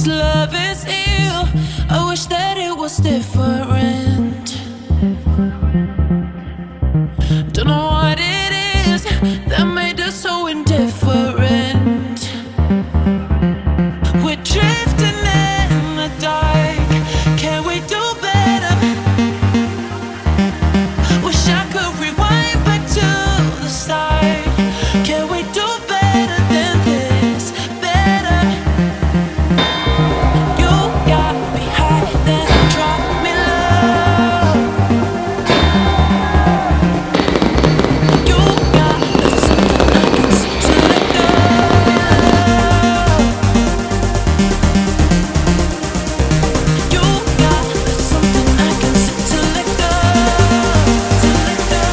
love is ill. I wish that it was different. Don't know what it is that made us so indifferent. We're drifting in the dark. Can we do better? Wish I could rewind back to the start. Can we do better than this? Better. You got me high, then drop me low. You got something I can see to let go. You got something I can see to let go. To let go.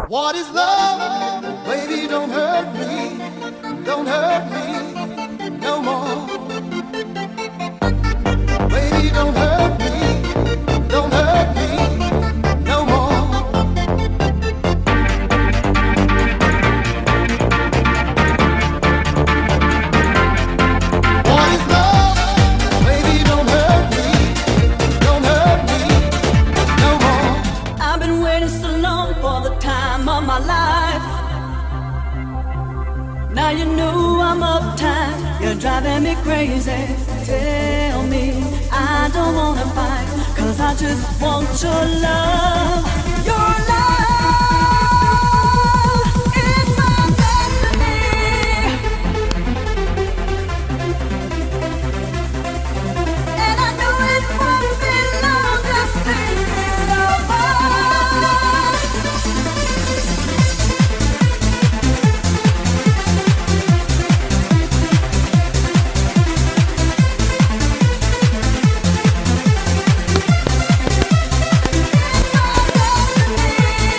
What is love? Baby, don't hurt me. Don't hurt me no more. Baby, don't hurt me. Don't hurt me no more. What is love? Baby, don't hurt me. Don't hurt me no more. I've been waiting so long for the time of my life. Now you know I'm uptight. You're driving me crazy. Tell me I don't wanna fight, 'cause I just want your love. Your love is my destiny. And I knew it wouldn't be long just thinking of us. It's my destiny.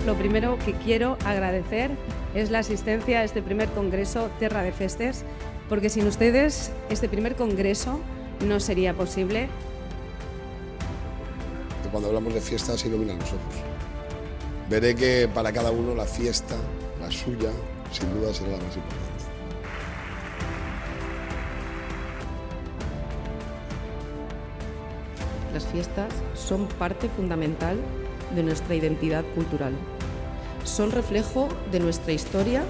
lo primero que quiero agradecer es la asistencia a este primer congreso Terra de Festes, porque sin ustedes este primer congreso no sería posible. Cuando hablamos de fiestas se iluminan los ojos. Veré que para cada uno la fiesta, la suya, sin duda será la más importante. Las fiestas son parte fundamental de nuestra identidad cultural. Son reflejo de nuestra historia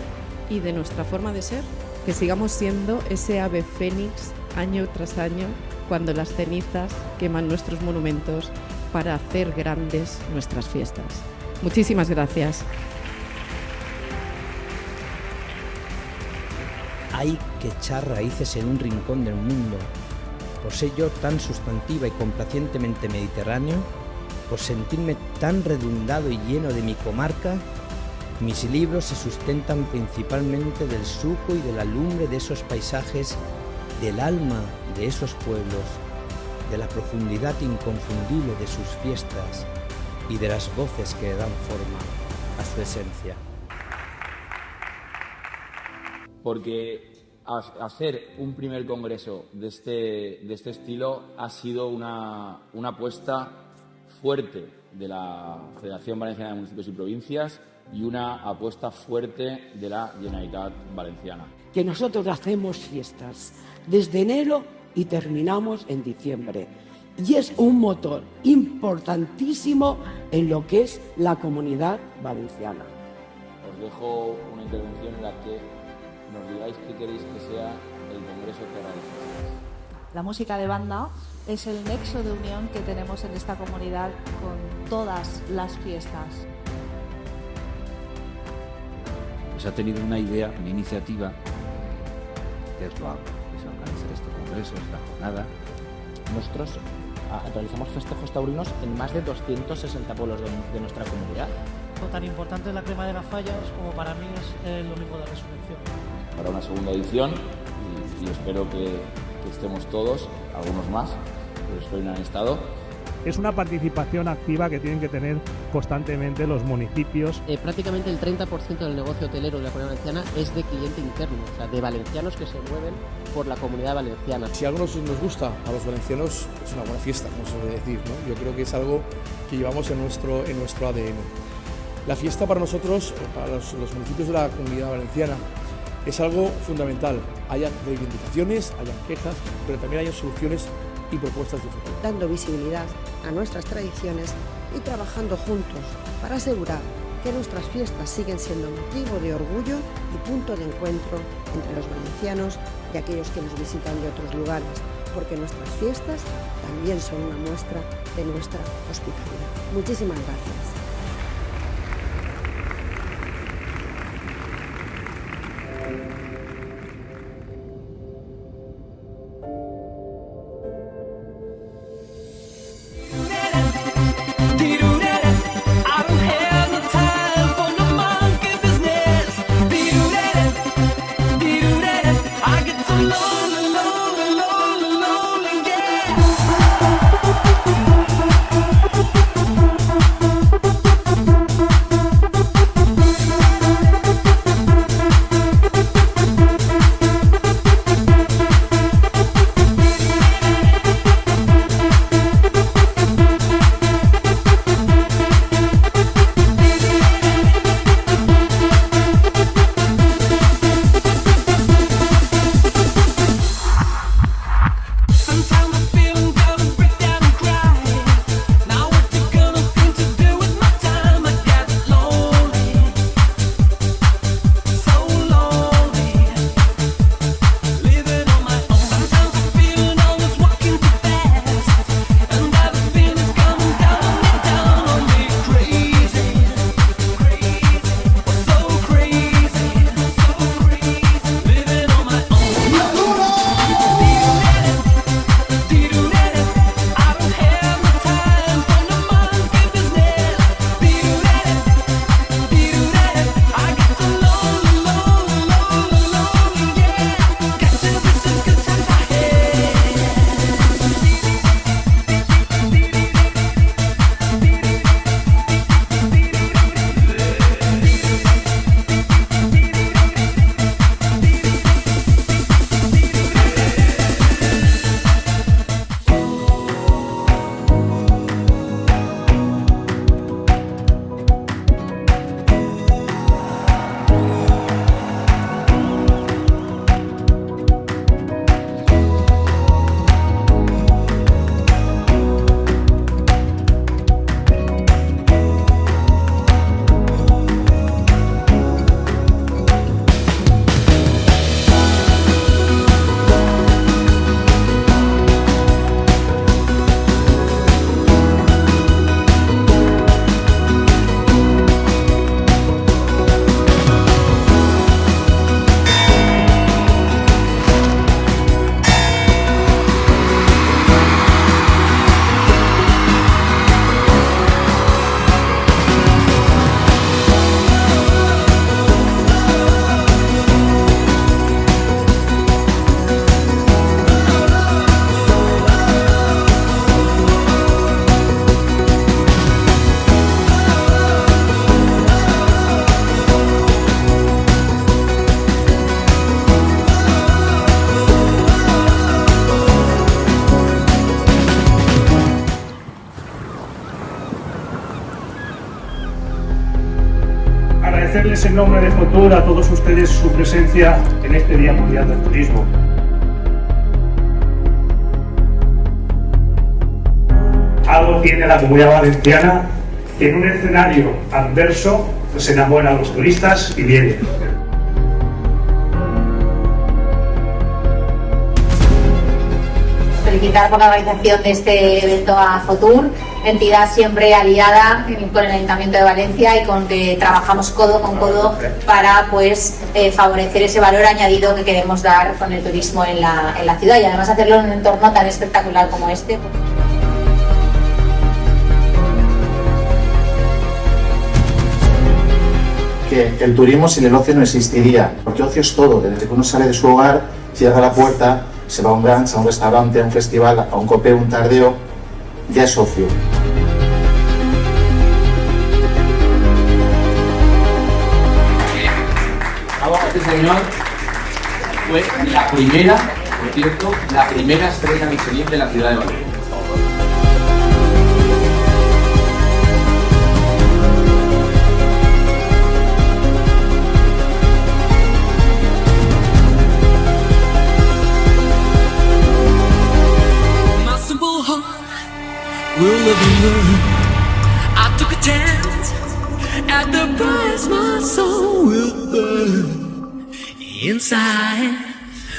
y de nuestra forma de ser. Que sigamos siendo ese ave fénix año tras año cuando las cenizas queman nuestros monumentos para hacer grandes nuestras fiestas. Muchísimas gracias. Hay que echar raíces en un rincón del mundo. Por ser yo tan sustantiva y complacientemente mediterráneo, por sentirme tan redundado y lleno de mi comarca, mis libros se sustentan principalmente del suco y de la lumbre de esos paisajes, del alma de esos pueblos, de la profundidad inconfundible de sus fiestas y de las voces que dan forma a su esencia. Porque hacer un primer congreso de este estilo ha sido una apuesta fuerte de la Federación Valenciana de Municipios y Provincias y una apuesta fuerte de la Generalitat Valenciana. Que nosotros hacemos fiestas desde enero y terminamos en diciembre. Y es un motor importantísimo en lo que es la Comunidad Valenciana. Os dejo una intervención en la que nos digáis qué queréis que sea el Congreso Terra de Festes. La música de banda es el nexo de unión que tenemos en esta comunidad con todas las fiestas. Pues ha tenido una idea, una iniciativa, que es organizar este congreso, esta jornada. Nosotros realizamos festejos taurinos en más de 260 pueblos de nuestra comunidad. Tan importante es la crema de las fallas como para mí es el Domingo de Resurrección. Para una segunda edición y espero que estemos todos, algunos más, pero espero que no han estado. Es una participación activa que tienen que tener constantemente los municipios. Prácticamente el 30% del negocio hotelero de la Comunidad Valenciana es de cliente interno, o sea, de valencianos que se mueven por la Comunidad Valenciana. Si algo nos gusta a los valencianos, es una buena fiesta, como se suele decir, ¿no? Yo creo que es algo que llevamos en nuestro ADN. La fiesta para nosotros, para los municipios de la Comunidad Valenciana, es algo fundamental. Haya reivindicaciones, haya quejas, pero también haya soluciones y propuestas de futuro. Dando visibilidad a nuestras tradiciones y trabajando juntos para asegurar que nuestras fiestas siguen siendo motivo de orgullo y punto de encuentro entre los valencianos y aquellos que nos visitan de otros lugares, porque nuestras fiestas también son una muestra de nuestra hospitalidad. Muchísimas gracias. agradecerles en nombre de Fotur a todos ustedes su presencia en este Día Mundial del Turismo. Algo tiene la Comunidad Valenciana que en un escenario adverso se enamora a los turistas y vienen. Felicitar por la organización de este evento a Fotur, entidad siempre aliada con el Ayuntamiento de Valencia y con que trabajamos codo con codo para favorecer ese valor añadido que queremos dar con el turismo en la ciudad y además hacerlo en un entorno tan espectacular como este. Que el turismo sin el ocio no existiría, porque ocio es todo, desde que uno sale de su hogar, cierra la puerta, se va a un brunch, a un restaurante, a un festival, a un copeo, un tardeo, ya es ocio. Este señor fue la primera, por cierto, la primera estrella Michelin de la ciudad de Valencia. We'll live and learn. I took a chance at the price my soul will burn. Inside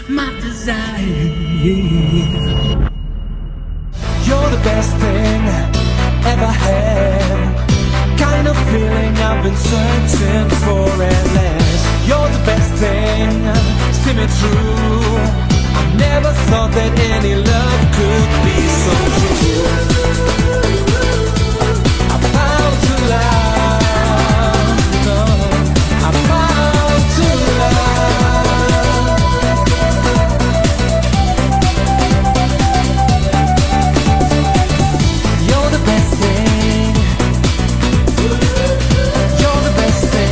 my desire. You're the best thing ever had. Kind of feeling I've been searching for at last. You're the best thing, see me through. I never thought that any love could be so true. I'm bound to love, no, I'm bound to love. You're the best thing. You're the best thing.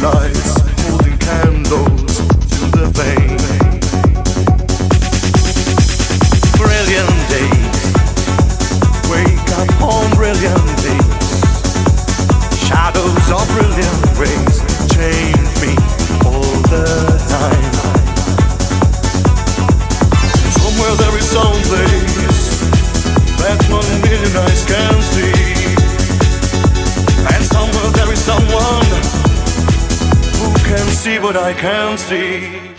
lights, holding candles to the flame. Brilliant days, wake up on brilliant days. Shadows of brilliant rays change me all the time. Somewhere there is some place that 1 million eyes can see, and somewhere there is someone who can see what I can't see.